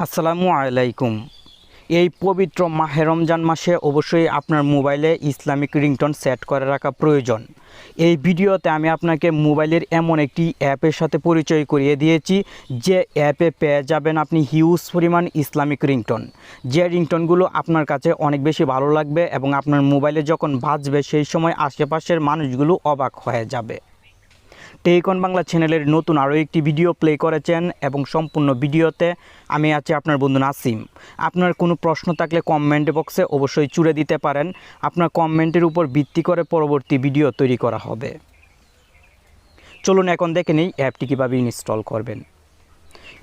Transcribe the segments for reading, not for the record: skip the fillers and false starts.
আসসালামু আলাইকুম। এই পবিত্র মাহে রমজান মাসে অবশ্যই আপনার মোবাইলে ইসলামিক রিংটোন সেট করে রাখা প্রয়োজন। এই ভিডিওতে আমি আপনাকে মোবাইলের এমন একটি অ্যাপের সাথে পরিচয় করিয়ে দিয়েছি, যে অ্যাপে পেয়ে যাবেন আপনি হিউজ পরিমাণ ইসলামিক রিংটোন। যে রিংটোনগুলো আপনার কাছে অনেক বেশি ভালো লাগবে এবং আপনার মোবাইলে যখন বাজবে সেই সময় আশেপাশের মানুষগুলো অবাক হয়ে যাবে। টেকন বাংলা চ্যানেলের নতুন আরও একটি ভিডিও প্লে করেছেন এবং সম্পূর্ণ ভিডিওতে আমি আছি আপনার বন্ধু নাসিম। আপনার কোনো প্রশ্ন থাকলে কমেন্ট বক্সে অবশ্যই জুড়ে দিতে পারেন। আপনার কমেন্টের উপর ভিত্তি করে পরবর্তী ভিডিও তৈরি করা হবে। চলুন এখন দেখে নিই অ্যাপটি কীভাবে ইনস্টল করবেন।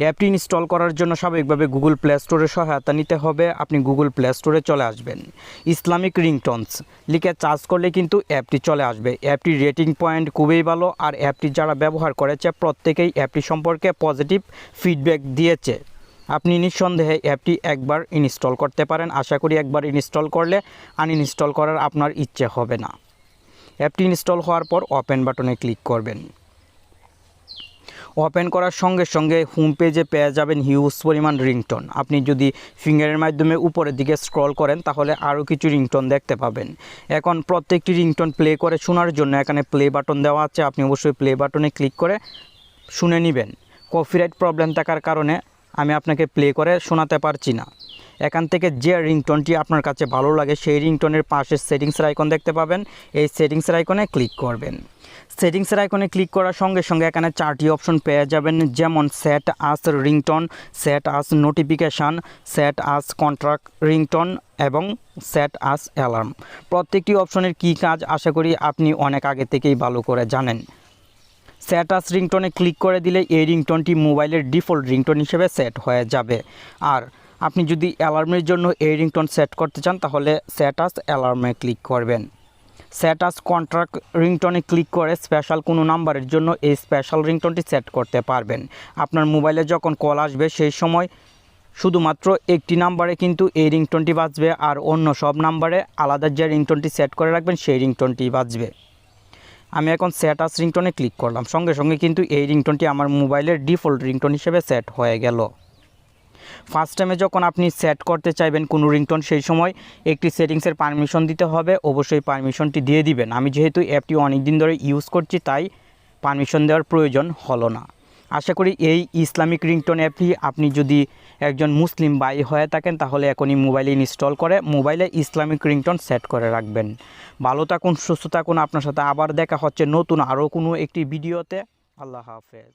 অ্যাপটি ইনস্টল করার জন্য স্বাভাবিকভাবে গুগল প্লে স্টোরের সহায়তা নিতে হবে। আপনি গুগল প্লে স্টোরে চলে আসবেন, ইসলামিক রিংটোনস লিখে সার্চ করলে কিন্তু অ্যাপটি চলে আসবে। অ্যাপটির রেটিং পয়েন্ট খুবই ভালো, আর অ্যাপটি যারা ব্যবহার করেছে প্রত্যেকেই অ্যাপটি সম্পর্কে পজিটিভ ফিডব্যাক দিয়েছে। আপনি নিঃসন্দেহে অ্যাপটি একবার ইনস্টল করতে পারেন। আশা করি একবার ইনস্টল করলে আনইনস্টল করার আপনার ইচ্ছে হবে না। অ্যাপটি ইনস্টল হওয়ার পর ওপেন বাটনে ক্লিক করবেন। ওপেন করার সঙ্গে সঙ্গে হোম পেজে পেয়ে যাবেন হিউজ পরিমাণ রিংটোন। আপনি যদি ফিঙ্গারের মাধ্যমে উপরের দিকে স্ক্রল করেন তাহলে আরও কিছু রিংটোন দেখতে পাবেন। এখন প্রত্যেকটি রিংটোন প্লে করে শোনার জন্য এখানে প্লে বাটন দেওয়া আছে। আপনি অবশ্যই প্লে বাটনে ক্লিক করে শুনে নেবেন। কপিরাইট প্রবলেম থাকার কারণে আমি আপনাকে প্লে করে শোনাতে পারছি না। এখান থেকে যে রিংটোনটি আপনার কাছে ভালো লাগে সেই রিংটোনের পাশে সেটিংসের আইকন দেখতে পাবেন। এই সেটিংসের আইকনে ক্লিক করবেন। সেটিংসের আইকনে ক্লিক করার সঙ্গে সঙ্গে এখানে 4টি অপশন পেয়ে যাবেন, যেমন সেট আস রিংটোন, সেট আস নোটিফিকেশান, সেট আস কন্ট্রাক্ট রিংটোন এবং সেট আস অ্যালার্ম। প্রত্যেকটি অপশনের কী কাজ আশা করি আপনি অনেক আগে থেকেই ভালো করে জানেন। সেট আস রিংটোনে ক্লিক করে দিলে এই রিংটোনটি মোবাইলের ডিফল্ট রিংটোন হিসেবে সেট হয়ে যাবে। আর আপনি যদি অ্যালার্মের জন্য এই রিংটোন সেট করতে চান তাহলে সেট আস অ্যালার্মে ক্লিক করবেন। সেট আস কন্ট্রাক্ট রিংটোনে ক্লিক করে স্পেশাল কোনো নাম্বারের জন্য এই স্পেশাল রিংটোনটি সেট করতে পারবেন। আপনার মোবাইলে যখন কল আসবে সেই সময় শুধুমাত্র একটি নাম্বারে কিন্তু এই রিংটোনটি বাজবে, আর অন্য সব নাম্বারে আলাদা যে রিংটোনটি সেট করে রাখবেন সেই রিংটোনটি বাজবে। আমি এখন সেট আস রিংটোনে ক্লিক করলাম, সঙ্গে সঙ্গে কিন্তু এই রিংটোনটি আমার মোবাইলের ডিফল্ট রিংটোন হিসেবে সেট হয়ে গেল। ফার্স্ট টাইমে যখন আপনি সেট করতে চাইবেন কোনো রিংটোন সেই সময় একটি সেটিংসের পারমিশন দিতে হবে। অবশ্যই পারমিশনটি দিয়ে দিবেন। আমি যেহেতু অ্যাপটি অনেক দিন ধরে ইউজ করছি তাই পারমিশন দেওয়ার প্রয়োজন হলো না। আশা করি এই ইসলামিক রিংটোন অ্যাপটি আপনি যদি একজন মুসলিম ভাই হয়ে থাকেন তাহলে এখনই মোবাইলে ইনস্টল করে মোবাইলে ইসলামিক রিংটোন সেট করে রাখবেন। ভালো থাকুন, সুস্থ থাকুন। আপনার সাথে আবার দেখা হচ্ছে নতুন আরও কোনো একটি ভিডিওতে। আল্লাহ হাফেজ।